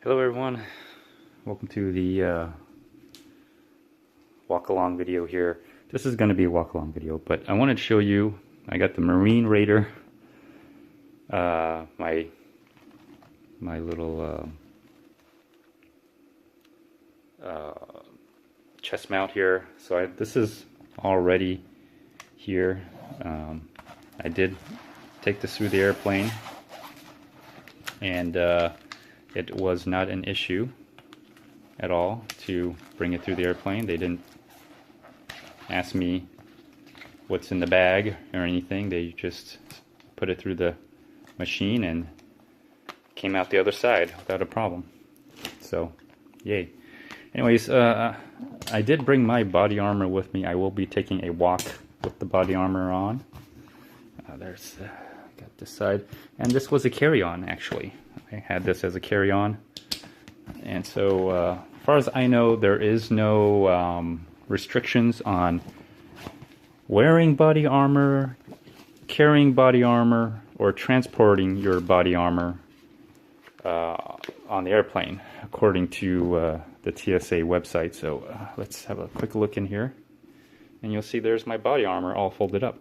Hello everyone, welcome to the walk along video here. This is going to be a walk along video, but I wanted to show you, I got the Marine Raider, my little chest mount here. So this is already here. I did take this through the airplane, and it was not an issue at all to bring it through the airplane. They didn't ask me what's in the bag or anything. They just put it through the machine and came out the other side without a problem. So, yay. Anyways, I did bring my body armor with me. I will be taking a walk with the body armor on. Got this side. And this was a carry-on, actually. I had this as a carry-on. And so, as far as I know, there is no restrictions on wearing body armor, carrying body armor, or transporting your body armor on the airplane, according to the TSA website. So let's have a quick look in here, and you'll see there's my body armor all folded up.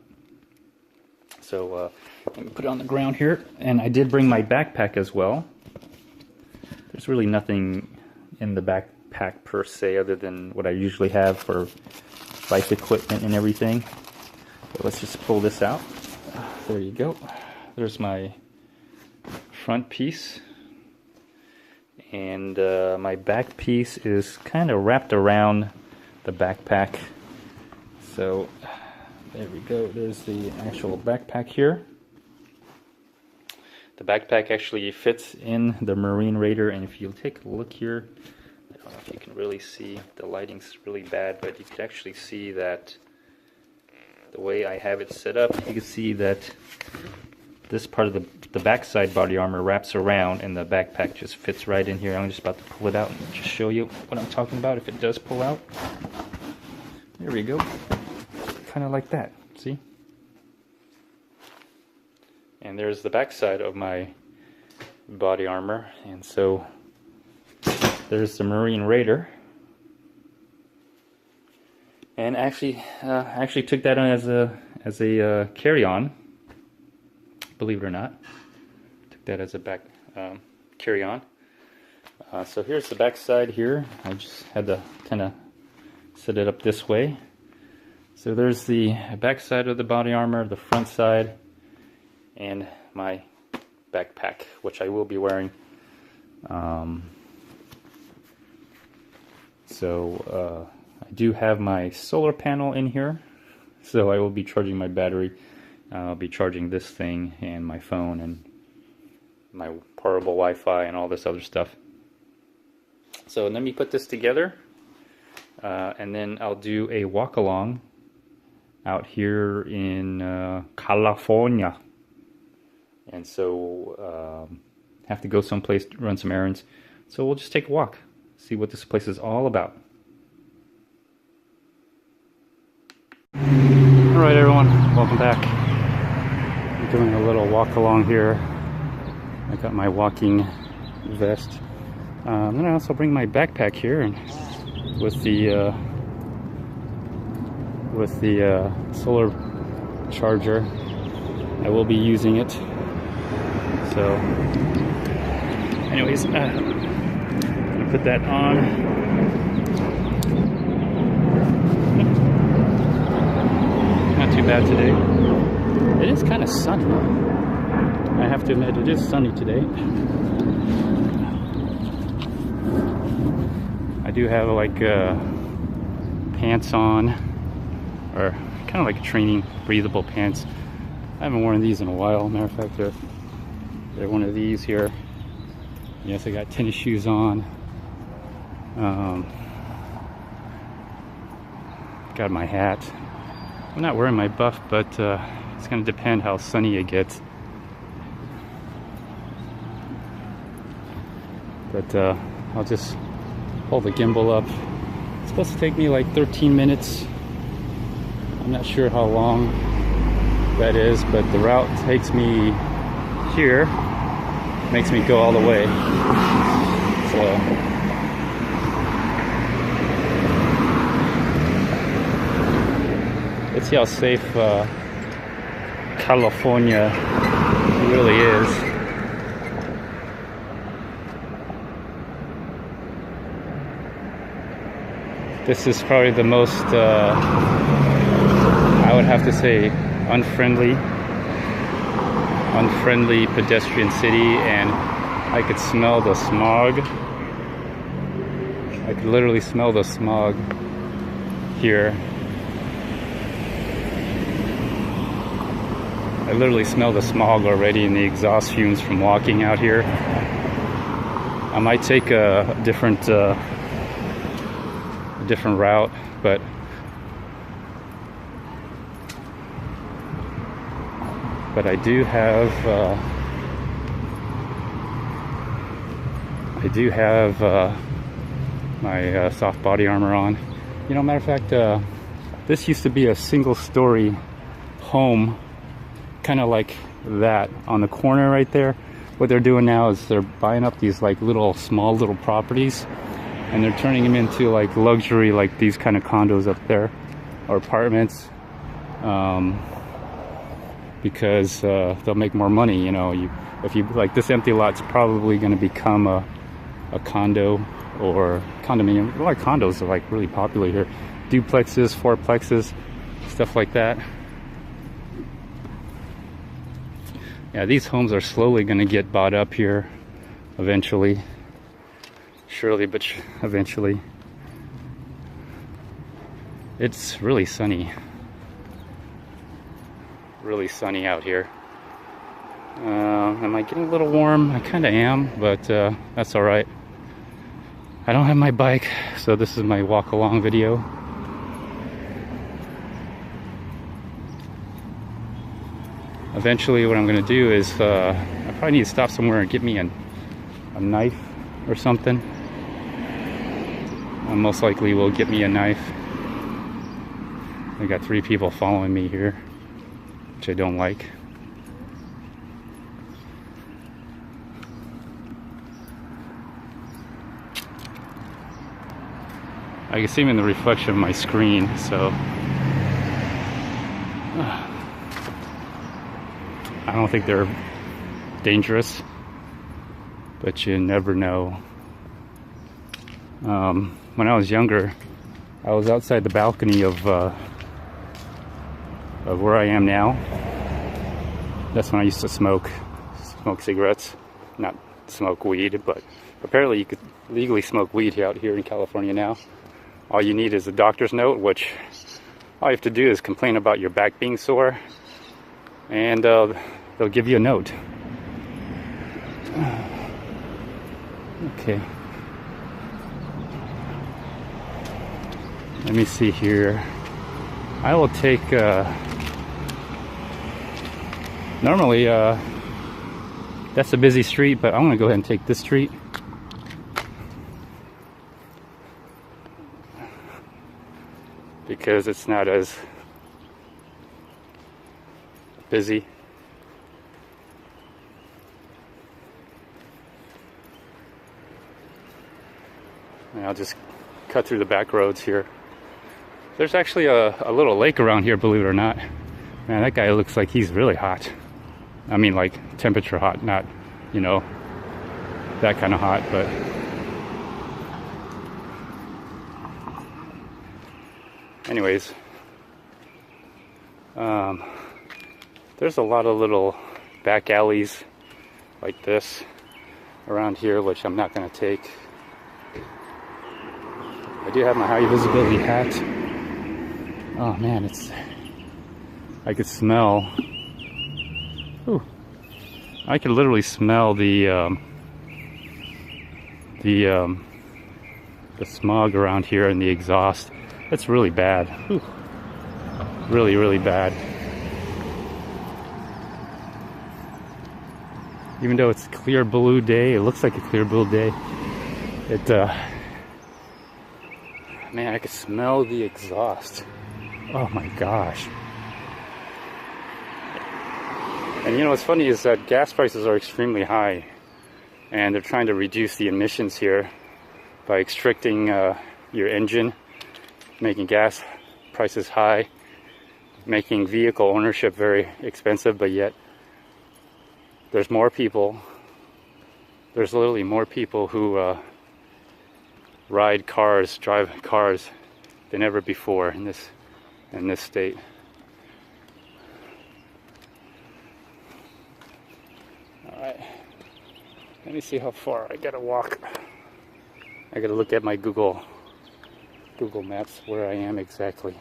So let me put it on the ground here, and I did bring my backpack as well. There's really nothing in the backpack per se other than what I usually have for bike equipment and everything. So let's just pull this out. There you go. There's my front piece, and my back piece is kind of wrapped around the backpack. So there we go. There's the actual backpack here. The backpack actually fits in the Marine Raider, and if you take a look here, I don't know if you can really see, the lighting's really bad, but you can actually see that the way I have it set up, you can see that this part of the backside body armor wraps around, and the backpack just fits right in here. I'm just about to pull it out and just show you what I'm talking about if it does pull out. There we go. Kind of like that, see? And there's the backside of my body armor, and so there's the Marine Raider. And actually took that on as a carry-on. Believe it or not, took that as a back carry-on. So here's the backside here. I just had to kind of set it up this way. So there's the backside of the body armor, the front side, and my backpack, which I will be wearing. I do have my solar panel in here, so I will be charging my battery. I'll be charging this thing and my phone and my portable Wi-Fi and all this other stuff. So let me put this together, and then I'll do a walk along out here in California. And so have to go someplace to run some errands. So we'll just take a walk, see what this place is all about. Alright everyone, welcome back. I'm doing a little walk along here. I got my walking vest. Then I also bring my backpack here, and with the solar charger. I will be using it. So anyways, I'm gonna put that on. Not too bad today. It is kind of sunny. I have to admit, it is sunny today. I do have like pants on, or kind of like training breathable pants. I haven't worn these in a while. Matter of fact, they're one of these here. Yes, I got tennis shoes on. Got my hat. I'm not wearing my buff, but it's going to depend how sunny it gets. But I'll just hold the gimbal up. It's supposed to take me like 13 minutes. I'm not sure how long that is, but the route takes me here, makes me go all the way. So let's see how safe California really is. This is probably the most, I would have to say, unfriendly pedestrian city, and I could smell the smog. I could literally smell the smog here. I literally smell the smog already in the exhaust fumes from walking out here. I might take a different route, but I do have my soft body armor on. You know, matter of fact, this used to be a single-story home, kind of like that on the corner right there. What they're doing now is they're buying up these like small little properties, and they're turning them into like luxury, like these kind of condos up there, or apartments, because they'll make more money. You know, if you like, this empty lot's probably going to become a condo or condominium. A lot of condos are like really popular here, duplexes, fourplexes, stuff like that. Yeah, these homes are slowly going to get bought up here eventually. Surely, but eventually. It's really sunny. Really sunny out here. Am I getting a little warm? I kind of am, but that's alright. I don't have my bike, so this is my walk along video. Eventually what I'm going to do is I probably need to stop somewhere and get me a knife or something. I most likely will get me a knife. I got 3 people following me here, which I don't like. I can see them in the reflection of my screen, so I don't think they're dangerous, but you never know. When I was younger, I was outside the balcony of where I am now. That's when I used to smoke cigarettes, not smoke weed, but apparently you could legally smoke weed out here in California now. All you need is a doctor's note, which all you have to do is complain about your back being sore, and they'll give you a note. Okay. Let me see here. I will take, normally that's a busy street, but I'm going to go ahead and take this street. Because it's not as busy. And I'll just cut through the back roads here. There's actually a little lake around here, believe it or not. Man, that guy looks like he's really hot. I mean, like temperature hot, not, you know, that kind of hot, but anyways, there's a lot of little back alleys like this around here, which I'm not going to take. I do have my high visibility hat. Oh man, I could smell, ooh, I could literally smell the smog around here and the exhaust. That's really bad. Ooh. Really, really bad. Even though it's a clear blue day, it looks like a clear blue day. Man, I could smell the exhaust. Oh my gosh. And you know what's funny is that gas prices are extremely high and they're trying to reduce the emissions here by restricting your engine, making gas prices high, making vehicle ownership very expensive, but yet there's more people. There's literally more people who ride cars, drive cars than ever before in this state. All right, let me see how far I gotta walk. I gotta look at my Google Maps where I am exactly.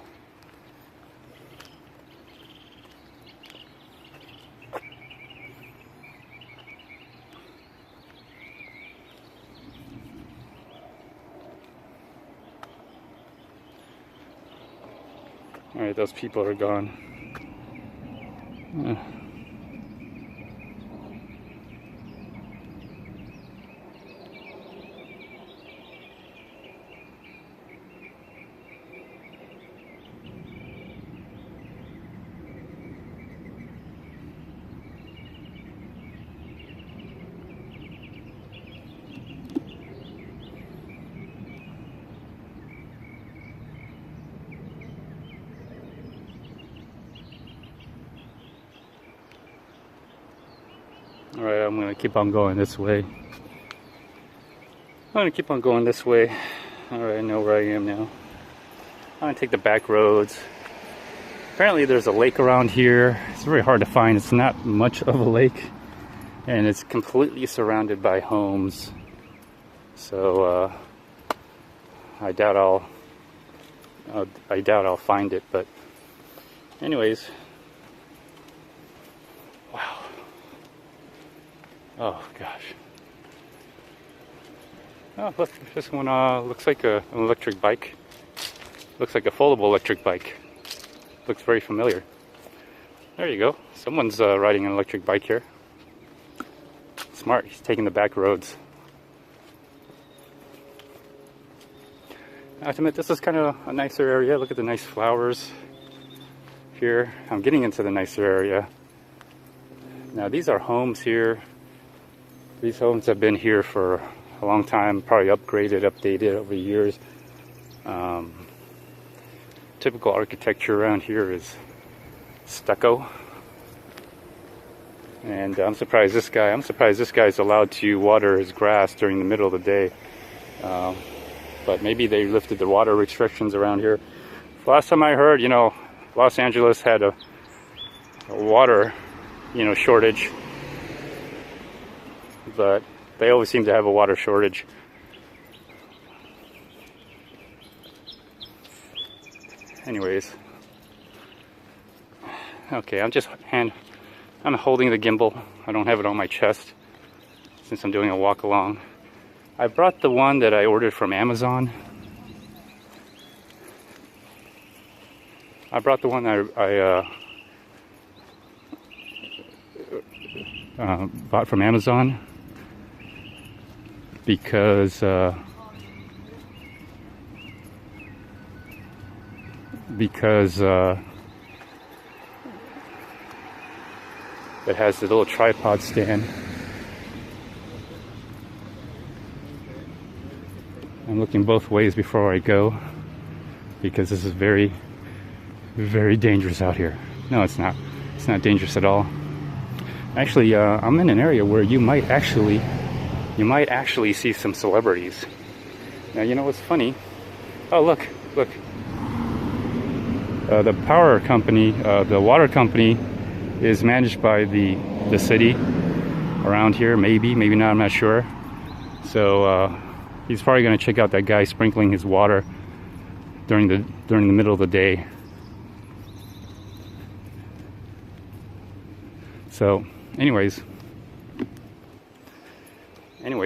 All right, those people are gone. Alright, I'm gonna keep on going this way. Alright, I know where I am now. I'm gonna take the back roads. Apparently there's a lake around here. It's very hard to find. It's not much of a lake. And it's completely surrounded by homes. So I doubt I'll find it, but anyways. Wow. Oh gosh. Oh look, this one looks like an electric bike. Looks like a foldable electric bike. Looks very familiar. There you go. Someone's riding an electric bike here. Smart. He's taking the back roads. I have to admit, this is kind of a nicer area. Look at the nice flowers here. I'm getting into the nicer area. Now these are homes here. These homes have been here for a long time, probably upgraded, updated over years. Typical architecture around here is stucco. And I'm surprised this guy's allowed to water his grass during the middle of the day. But maybe they lifted the water restrictions around here. Last time I heard, Los Angeles had a water, shortage. But they always seem to have a water shortage. Anyways. Okay, I'm holding the gimbal. I don't have it on my chest since I'm doing a walk along. I brought the one that I ordered from Amazon. I brought the one I bought from Amazon because it has the little tripod stand. I'm looking both ways before I go because this is very, very dangerous out here. No, it's not. It's not dangerous at all. Actually, I'm in an area where you might actually see some celebrities. Now, you know what's funny? Oh, look. The power company, the water company, is managed by the city around here. Maybe not. I'm not sure. So he's probably going to check out that guy sprinkling his water during the middle of the day. So, anyways, let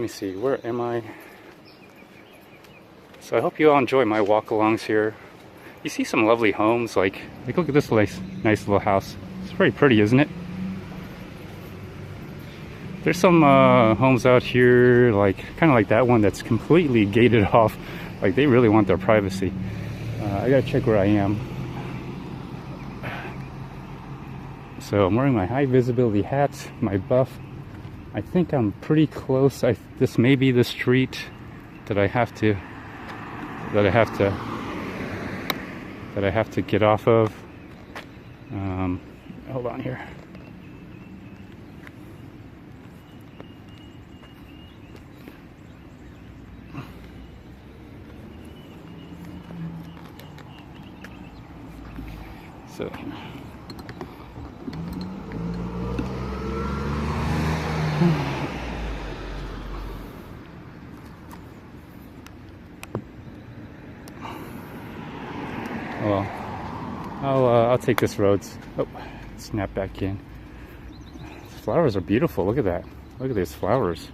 me see, where am I? So I hope you all enjoy my walk-alongs here. You see some lovely homes, like look at this nice little house. It's very pretty, isn't it? There's some homes out here, kind of like that one that's completely gated off. Like they really want their privacy. I gotta check where I am. So I'm wearing my high visibility hat, my buff. I think I'm pretty close. This may be the street that I have to get off of. Hold on here. So well, I'll take this road. Oh, snap back in. The flowers are beautiful. Look at that. Look at these flowers.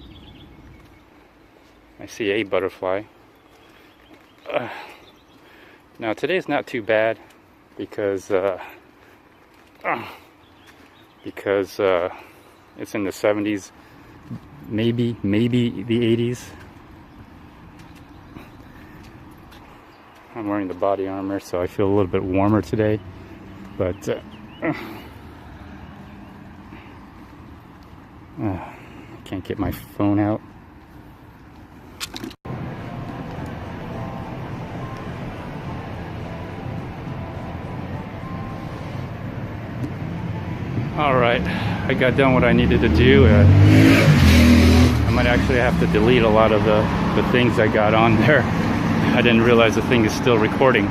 I see a butterfly. Now today's not too bad because it's in the 70s, maybe the 80s. I'm wearing the body armor, so I feel a little bit warmer today, but I can't get my phone out. Alright, I got done what I needed to do. I might actually have to delete a lot of the things I got on there. I didn't realize the thing is still recording.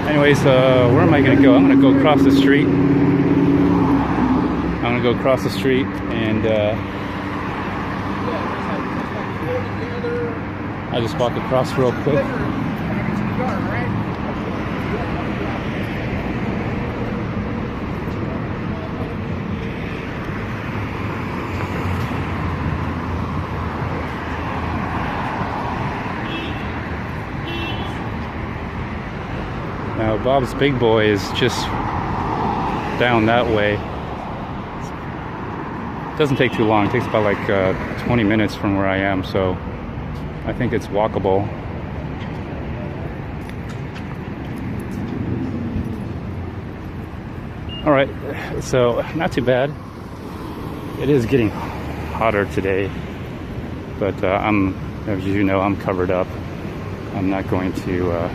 Anyways, where am I going to go? I'm going to go across the street. I'm going to go across the street and I'll just walk across real quick. Now Bob's Big Boy is just down that way. It doesn't take too long. It takes about like 20 minutes from where I am, so I think it's walkable. Alright, so not too bad. It is getting hotter today, but as you know, I'm covered up. I'm not going to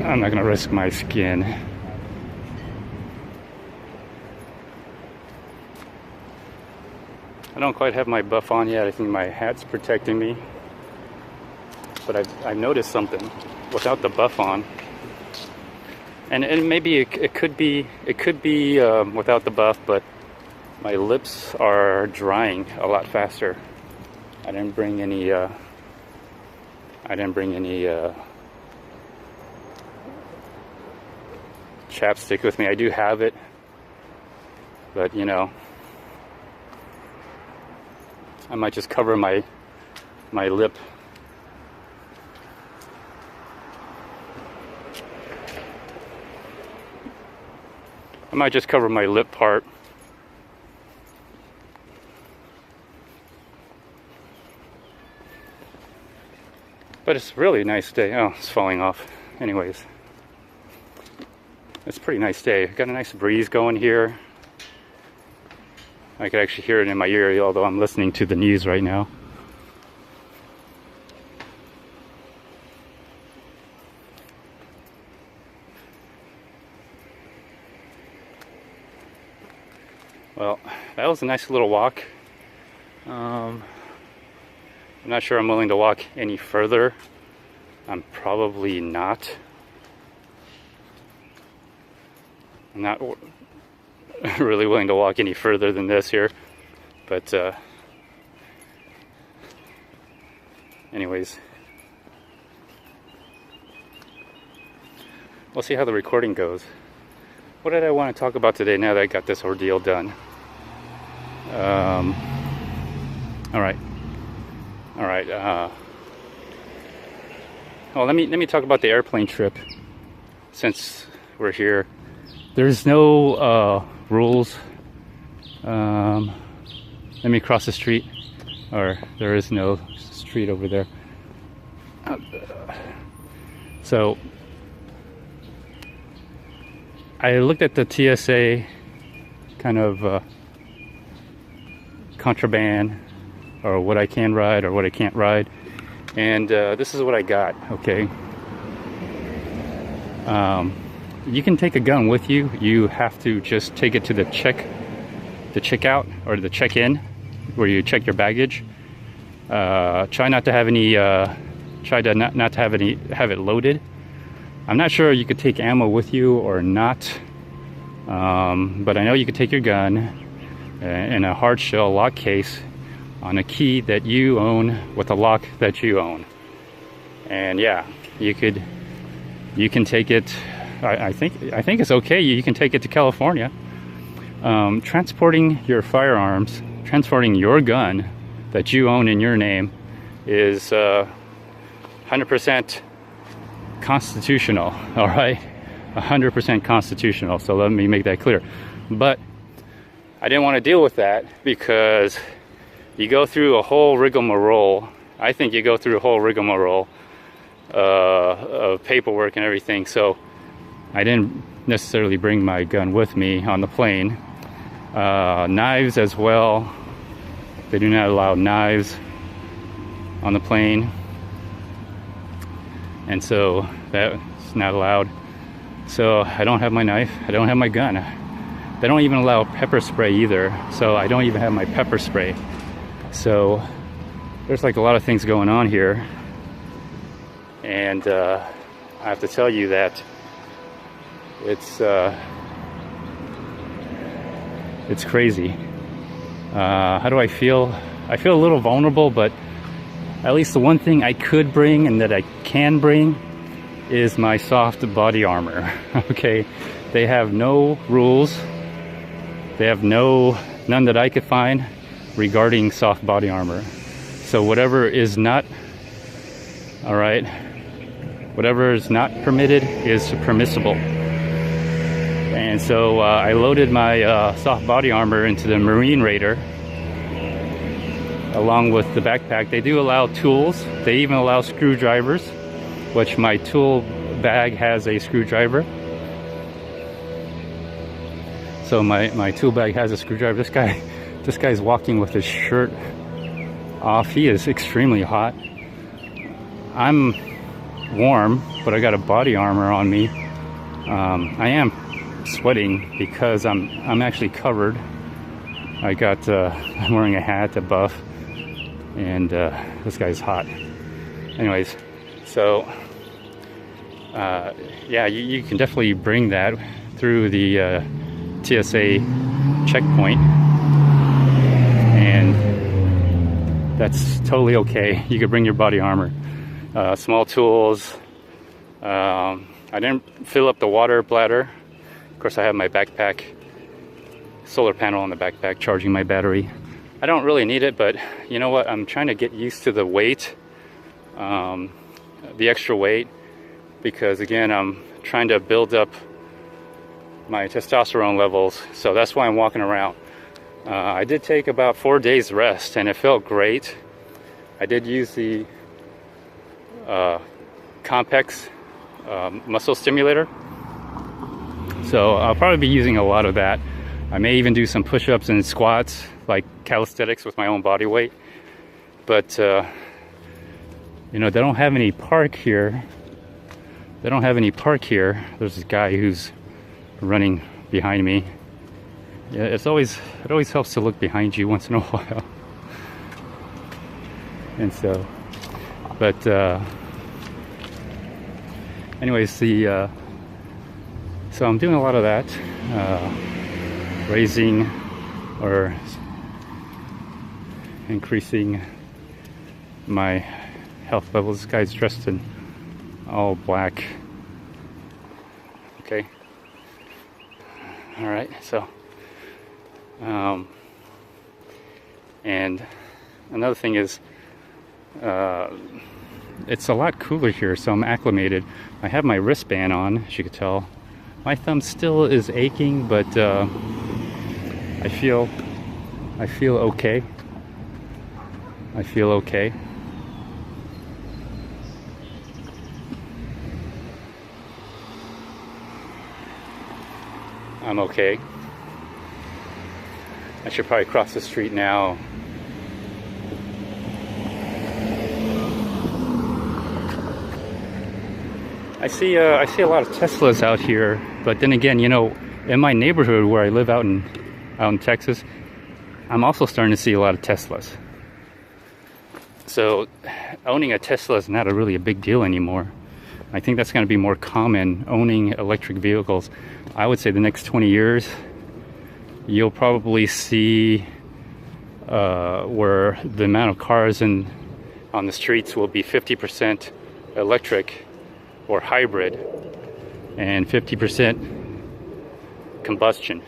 I'm not going to risk my skin. I don't quite have my buff on yet. I think my hat's protecting me. But I've noticed something without the buff on. And maybe it could be without the buff, but my lips are drying a lot faster. I didn't bring any chapstick with me. I do have it, but you know, I might just cover my lip. I might just cover my lip part. But it's really a nice day. Oh, it's falling off. Anyways. It's a pretty nice day. Got a nice breeze going here. I could actually hear it in my ear, although I'm listening to the news right now. Well, that was a nice little walk. I'm not sure I'm willing to walk any further. I'm probably not. I'm not really willing to walk any further than this here, but anyways, we'll see how the recording goes. What did I want to talk about today now that I got this ordeal done? All right. Well, let me talk about the airplane trip since we're here. There's no rules. Let me cross the street, or there is no street over there. So I looked at the TSA kind of contraband, or what I can ride or what I can't ride, and this is what I got. Okay, you can take a gun with you. You have to just take it to the checkout or the check-in, where you check your baggage. Try not to have any. Try to not to have it loaded. I'm not sure you could take ammo with you or not, but I know you could take your gun in a hard shell lock case on a key that you own with a lock that you own. And yeah, you can take it. I think it's okay. You can take it to California. Transporting your firearms, transporting your gun that you own in your name is 100% constitutional. All right, 100% constitutional. So let me make that clear. But I didn't want to deal with that, because you go through a whole rigmarole. I think you go through a whole rigmarole of paperwork and everything. So I didn't necessarily bring my gun with me on the plane. Knives as well. They do not allow knives on the plane, and so that's not allowed. So I don't have my knife, I don't have my gun. They don't even allow pepper spray either, so I don't even have my pepper spray. So there's like a lot of things going on here, and I have to tell you that it's crazy. How do I feel? I feel a little vulnerable, but at least the one thing I could bring and that I can bring is my soft body armor. Okay, they have no rules. They have none that I could find regarding soft body armor. So whatever is not, all right, whatever is not permitted is permissible. And so I loaded my soft body armor into the Marine Raider along with the backpack. They do allow tools. They even allow screwdrivers, which my tool bag has a screwdriver. So my tool bag has a screwdriver. This guy's walking with his shirt off. He is extremely hot. I'm warm, but I got a body armor on me. I am sweating because I'm actually covered. I got I'm wearing a hat, a buff, and this guy's hot. Anyways, so yeah, you can definitely bring that through the TSA checkpoint, and that's totally okay. You could bring your body armor, small tools. I didn't fill up the water bladder. Of course, I have my backpack, solar panel on the backpack, charging my battery. I don't really need it, but you know what? I'm trying to get used to the weight, the extra weight, because again, I'm trying to build up my testosterone levels. So that's why I'm walking around. I did take about 4 days rest, and it felt great. I did use the Compex muscle stimulator. So I'll probably be using a lot of that. I may even do some push-ups and squats, like calisthenics with my own body weight. But you know, they don't have any park here. They don't have any park here. There's this guy who's running behind me. Yeah, it always helps to look behind you once in a while. And so, but anyways, so I'm doing a lot of that, raising or increasing my health levels. This guy's dressed in all black. Okay. All right. So, and another thing is, it's a lot cooler here, so I'm acclimated. I have my wristband on, as you can tell. My thumb still is aching, but I feel okay. I feel okay. I'm okay. I should probably cross the street now. I see a lot of Teslas out here, but then again, you know, in my neighborhood where I live out in Texas, I'm also starting to see a lot of Teslas. So owning a Tesla is not really a big deal anymore. I think that's going to be more common, owning electric vehicles. I would say the next 20 years, you'll probably see where the amount of cars on the streets will be 50% electric or hybrid and 50% combustion.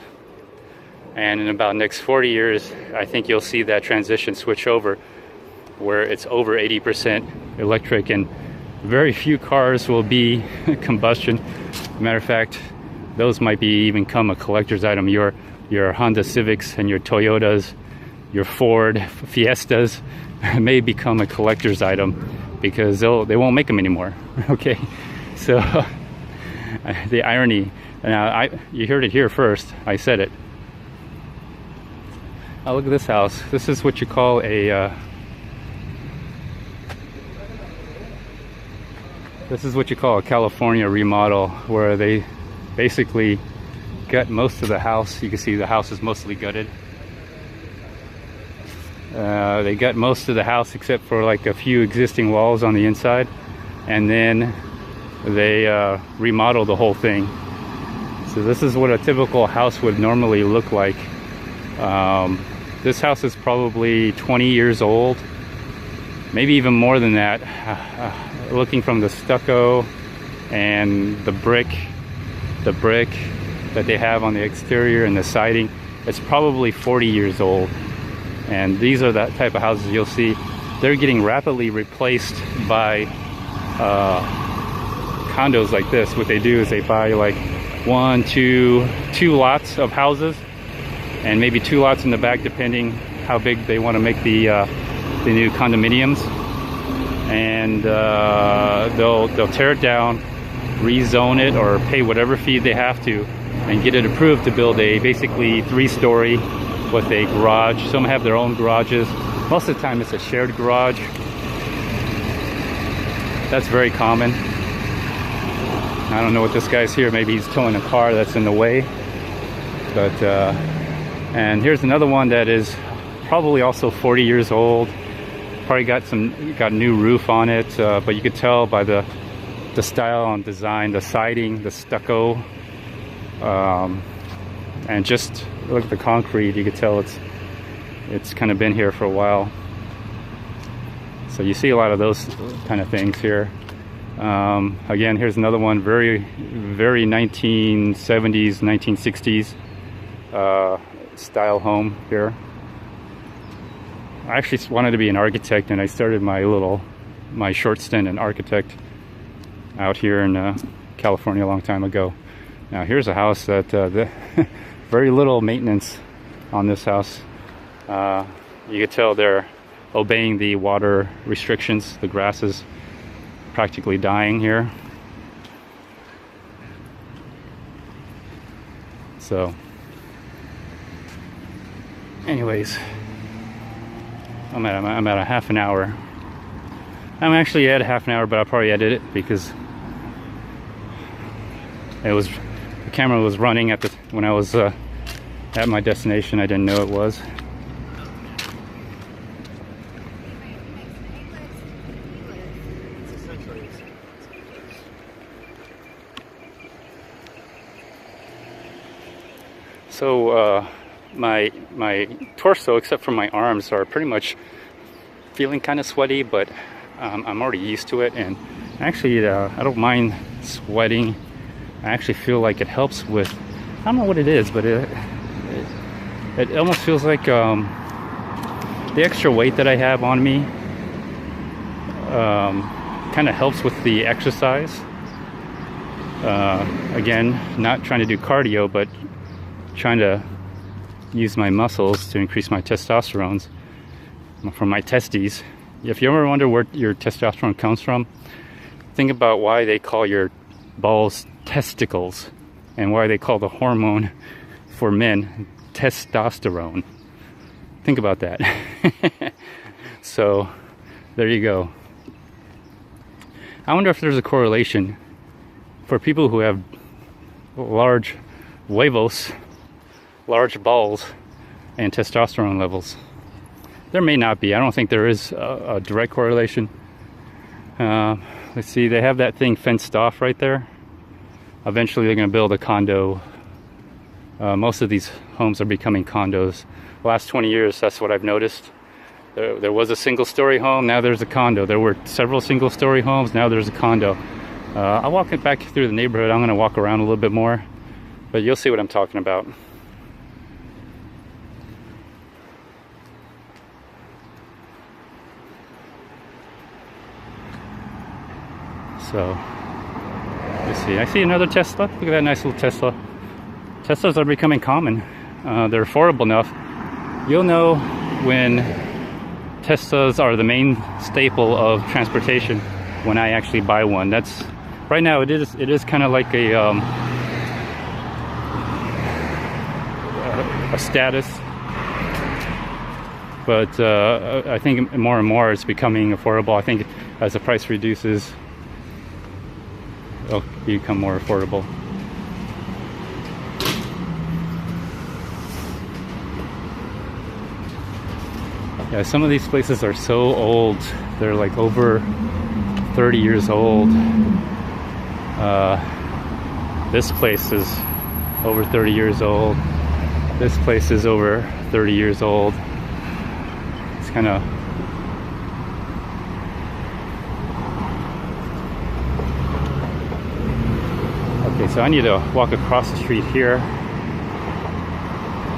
And in about next 40 years, I think you'll see that transition switch over where it's over 80% electric and very few cars will be combustion. Matter of fact, those might even become a collector's item. Your Honda Civics and your Toyotas, your Ford Fiestas may become a collector's item because they won't make them anymore. Okay, so the irony. Now you heard it here first. I said it. Oh, look at this house. This is what you call a California remodel, where they basically gut most of the house. You can see the house is mostly gutted. They gut most of the house except for like a few existing walls on the inside, and then they remodel the whole thing. So this is what a typical house would normally look like. This house is probably 20 years old, maybe even more than that. Looking from the stucco and the brick that they have on the exterior and the siding, it's probably 40 years old. And these are that type of houses you'll see. They're getting rapidly replaced by condos like this. What they do is they buy like two lots of houses, and maybe 2 lots in the back, depending how big they want to make the new condominiums. And they'll tear it down, rezone it, or pay whatever fee they have to, and get it approved to build a basically 3-story with a garage. Some have their own garages. Most of the time it's a shared garage. That's very common. I don't know what this guy's here. Maybe he's towing a car that's in the way. But and here's another one that is probably also 40 years old. Probably got a new roof on it, but you could tell by the style and design, the siding, the stucco, and just look at the concrete. You could tell it's kind of been here for a while. So you see a lot of those kind of things here. Again, here's another one, very 1970s, 1960s style home here. I actually wanted to be an architect, and I started my short stint in architect out here in California a long time ago. Now here's a house that very little maintenance on this house. You can tell they're obeying the water restrictions. The grass is practically dying here. So anyways, I'm at a half an hour. I'm actually at a half an hour, but I'll probably edit it because the camera was running when I was at my destination. I didn't know it was. So my torso, except for my arms, are pretty much feeling kind of sweaty, but I'm already used to it, and actually I don't mind sweating. I actually feel like it helps with, I don't know what it is, but it almost feels like the extra weight that I have on me kind of helps with the exercise. Again, not trying to do cardio, but trying to use my muscles to increase my testosterone from my testes. If you ever wonder where your testosterone comes from, think about why they call your balls testicles and why they call the hormone for men testosterone. Think about that. So there you go. I wonder if there's a correlation for people who have large huevos, large balls, and testosterone levels. There may not be. I don't think there is a direct correlation. Let's see, they have that thing fenced off right there. Eventually they're going to build a condo. Most of these homes are becoming condos. The last 20 years, that's what I've noticed. There was a single-story home, now there's a condo. There were several single-story homes, now there's a condo. I'll walk it back through the neighborhood. I'm going to walk around a little bit more, but you'll see what I'm talking about. So, let's see. I see another Tesla. Look at that nice little Tesla. Teslas are becoming common. They're affordable enough. You'll know when Teslas are the main staple of transportation when I actually buy one. That's right now. It is kind of like a status, but I think more and more it's becoming affordable. I think as the price reduces, it'll become more affordable. Yeah, some of these places are so old. They're like over 30 years old. This place is over 30 years old. This place is over 30 years old. It's kind of... Okay, so I need to walk across the street here.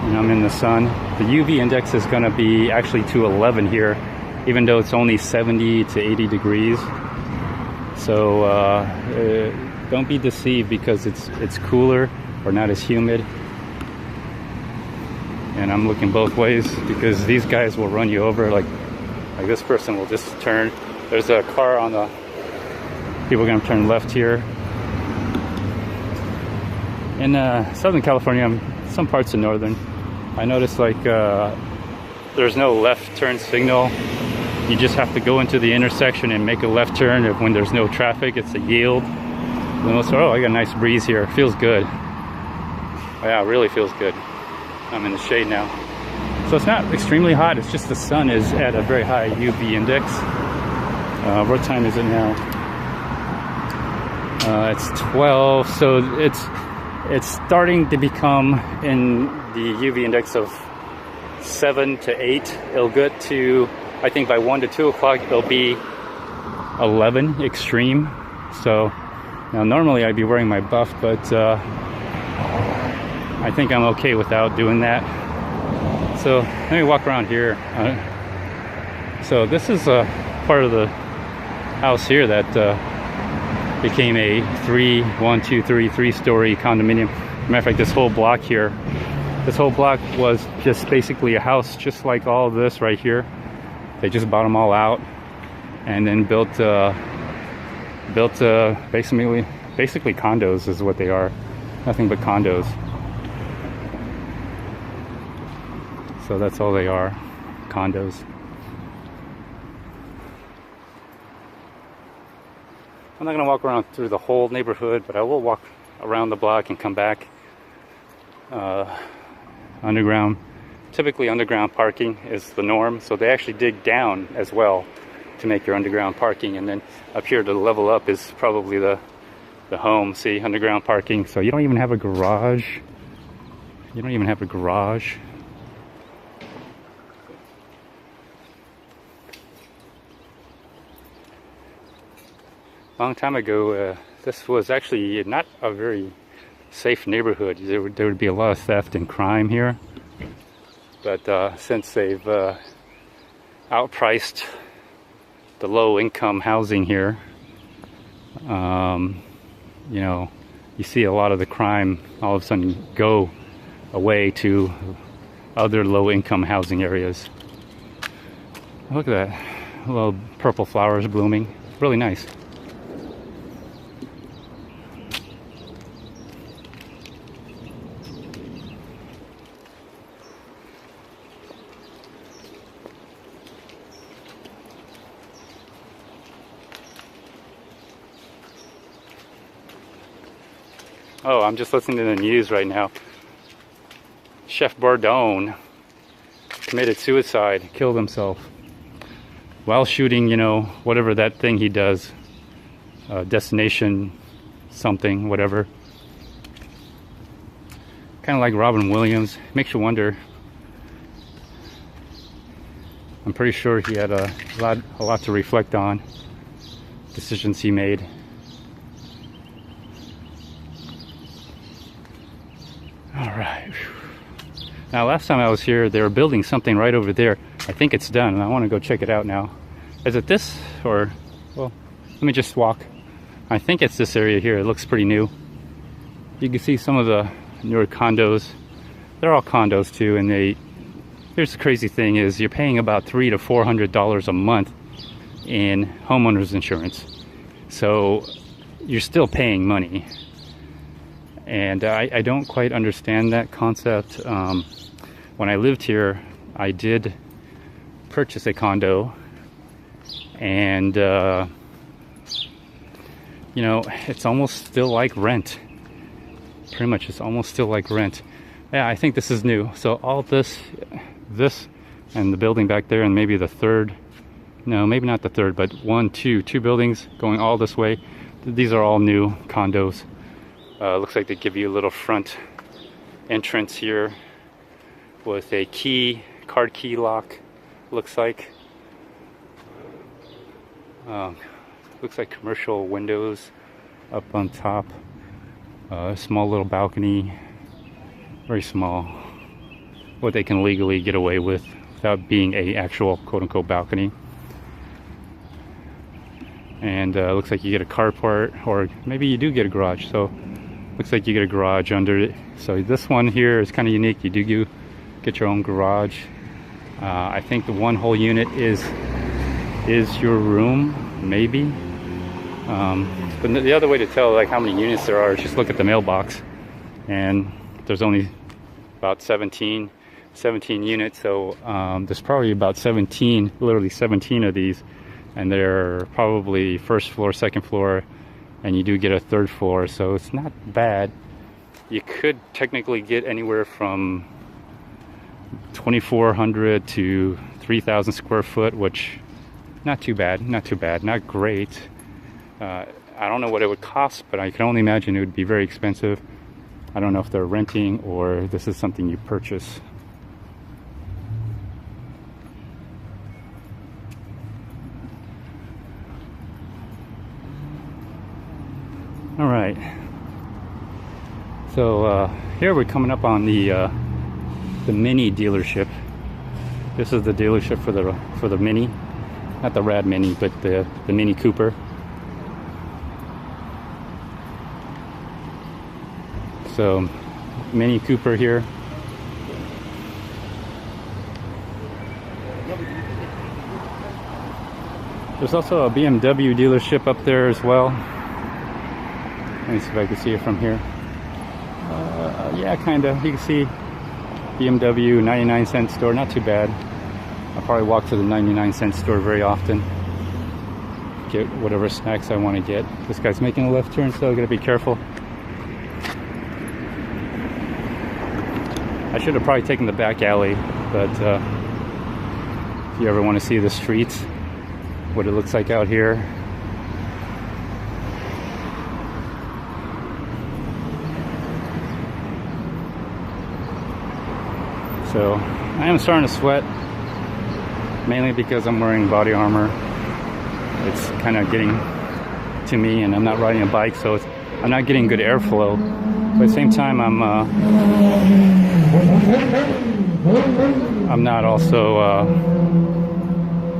And I'm in the sun. The UV index is going to be actually to 11 here, even though it's only 70 to 80 degrees. So don't be deceived because it's cooler or not as humid. And I'm looking both ways because these guys will run you over. Like this person will just turn. There's a car on the... People are going to turn left here. In Southern California, some parts of Northern, I noticed like there's no left turn signal. You just have to go into the intersection and make a left turn. If when there's no traffic, it's a yield. Oh, I got a nice breeze here. It feels good. Yeah, it really feels good. I'm in the shade now. So it's not extremely hot. It's just the sun is at a very high UV index. What time is it now? It's 12. So it's starting to become in the UV index of 7 to 8. It'll get to, I think by 1 to 2 o'clock, it'll be 11 extreme. So now normally I'd be wearing my buff, but I think I'm okay without doing that. So let me walk around here. So this is a part of the house here that became a 3-story condominium. Matter of fact, this whole block here, this whole block was just basically a house, just like all of this right here. They just bought them all out and then built basically condos is what they are. Nothing but condos. So that's all they are, condos. I'm not going to walk around through the whole neighborhood, but I will walk around the block and come back. Underground. Typically underground parking is the norm, so they actually dig down as well to make your underground parking, and then up here to level up is probably the home. See, underground parking. So you don't even have a garage. You don't even have a garage. Long time ago, this was actually not a very safe neighborhood. There would be a lot of theft and crime here. But since they've outpriced the low-income housing here, you know, you see a lot of the crime all of a sudden go away to other low-income housing areas. Look at that, little purple flowers blooming. Really nice. Oh, I'm just listening to the news right now. Chef Bourdon committed suicide, killed himself while shooting, you know, whatever that thing he does, destination something, whatever. Kind of like Robin Williams. Makes you wonder. I'm pretty sure he had a lot to reflect on, decisions he made. All right. Now, last time I was here, they were building something right over there. I think it's done, and I want to go check it out now. Is it this, or, well, let me just walk. I think it's this area here. It looks pretty new. You can see some of the newer condos. They're all condos too, and here's the crazy thing is you're paying about $300 to $400 a month in homeowners insurance. So you're still paying money. And I don't quite understand that concept. When I lived here, I did purchase a condo, and you know, it's almost still like rent. Pretty much, it's almost still like rent. Yeah, I think this is new. So all this, and the building back there, and maybe the third, no, maybe not the third, but two buildings going all this way. These are all new condos. Looks like they give you a little front entrance here with a card key lock, looks like. Looks like commercial windows up on top. A small little balcony, very small. What they can legally get away with without being a actual quote-unquote balcony. And looks like you get a carport, or maybe you do get a garage. So looks like you get a garage under it. So this one here is kind of unique. You do get your own garage. I think the one whole unit is your room, maybe. But the other way to tell like how many units there are is just look at the mailbox, and there's only about 17 units. So there's probably about 17, literally 17 of these, and they're probably first floor, second floor, and you do get a third floor, so it's not bad. You could technically get anywhere from 2,400 to 3,000 square foot, which not too bad, not great. I don't know what it would cost, but I can only imagine it would be very expensive. I don't know if they're renting or this is something you purchase. All right, so here we're coming up on the Mini dealership. This is the dealership for the Mini, not the Rad Mini, but the Mini Cooper. So Mini Cooper here. There's also a BMW dealership up there as well. Let me see if I can see it from here. Yeah, kind of. You can see BMW 99-cent store. Not too bad. I'll probably walk to the 99-cent store very often. Get whatever snacks I want to get. This guy's making a left turn, so I gotta be careful. I should have probably taken the back alley, but if you ever want to see the streets, what it looks like out here. So I am starting to sweat, mainly because I'm wearing body armor. It's kind of getting to me, and I'm not riding a bike, so I'm not getting good airflow. But at the same time, I'm not also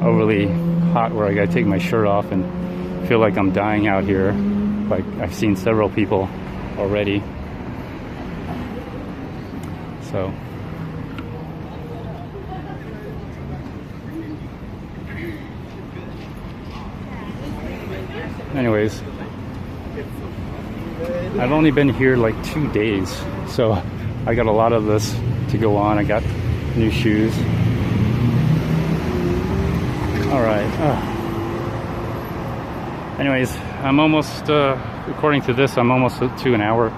overly hot where I gotta take my shirt off and feel like I'm dying out here. Like I've seen several people already. So anyways, I've only been here like 2 days, so I got a lot of this to go on. I got new shoes. All right. Anyways, I'm almost, according to this, I'm almost to an hour.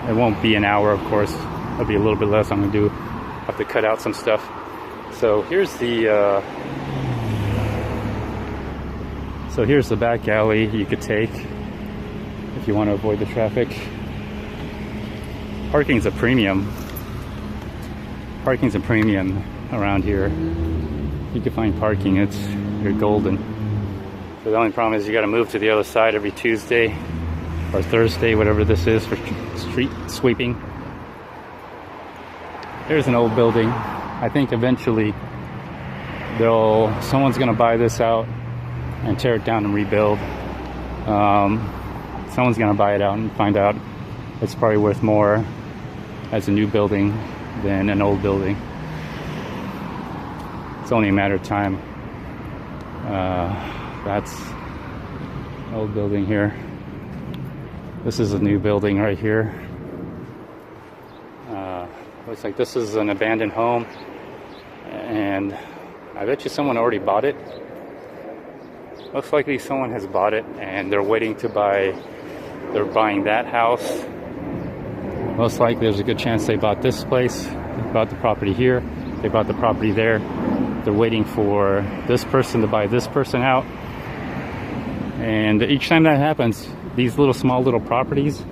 It won't be an hour, of course. It'll be a little bit less. I'm gonna have to cut out some stuff. So here's the back alley you could take if you want to avoid the traffic. Parking's a premium. Parking's a premium around here. You can find parking. You're golden. So the only problem is you got to move to the other side every Tuesday or Thursday, whatever this is, for street sweeping. Here's an old building. I think eventually someone's gonna buy this out and tear it down and rebuild. Someone's gonna buy it out and find out it's probably worth more as a new building than an old building. It's only a matter of time. That's an old building here. This is a new building right here. Looks like this is an abandoned home, and I bet you someone already bought it. Most likely someone has bought it and they're waiting to buy. They're buying that house. Most likely there's a good chance they bought this place. They bought the property here. They bought the property there. They're waiting for this person to buy this person out. And each time that happens, these small little properties,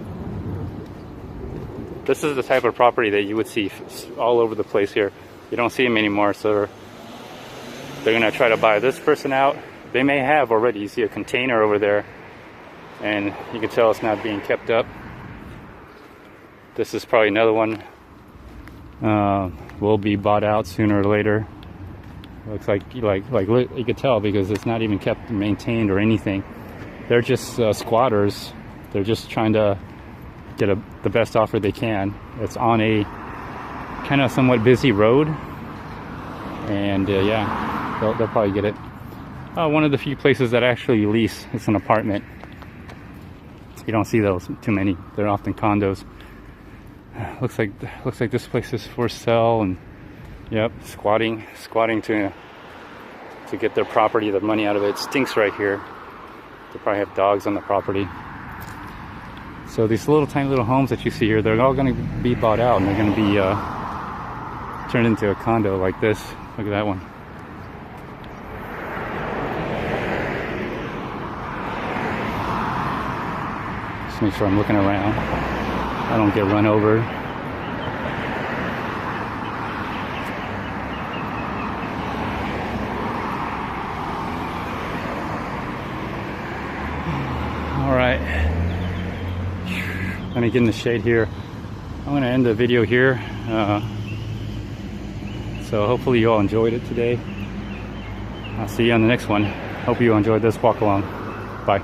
this is the type of property that you would see all over the place here. You don't see them anymore, so they're gonna try to buy this person out. They may have already. You see a container over there, and you can tell it's not being kept up. This is probably another one. Will be bought out sooner or later. Looks like you could tell because it's not even kept and maintained or anything. They're just squatters. They're just trying to get the best offer they can. It's on a kind of somewhat busy road, and yeah, they'll probably get it. One of the few places that actually lease. It's an apartment. You don't see those too many. They're often condos. Looks like this place is for sale, and yep, squatting to get their property, the money out of it. It stinks right here. They probably have dogs on the property. So these tiny little homes that you see here, they're all going to be bought out, and they're going to be turned into a condo like this. Look at that one. Just make sure I'm looking around. I don't get run over. All right. Let me get in the shade here. I'm going to end the video here. So hopefully you all enjoyed it today. I'll see you on the next one. Hope you enjoyed this walk along. Bye.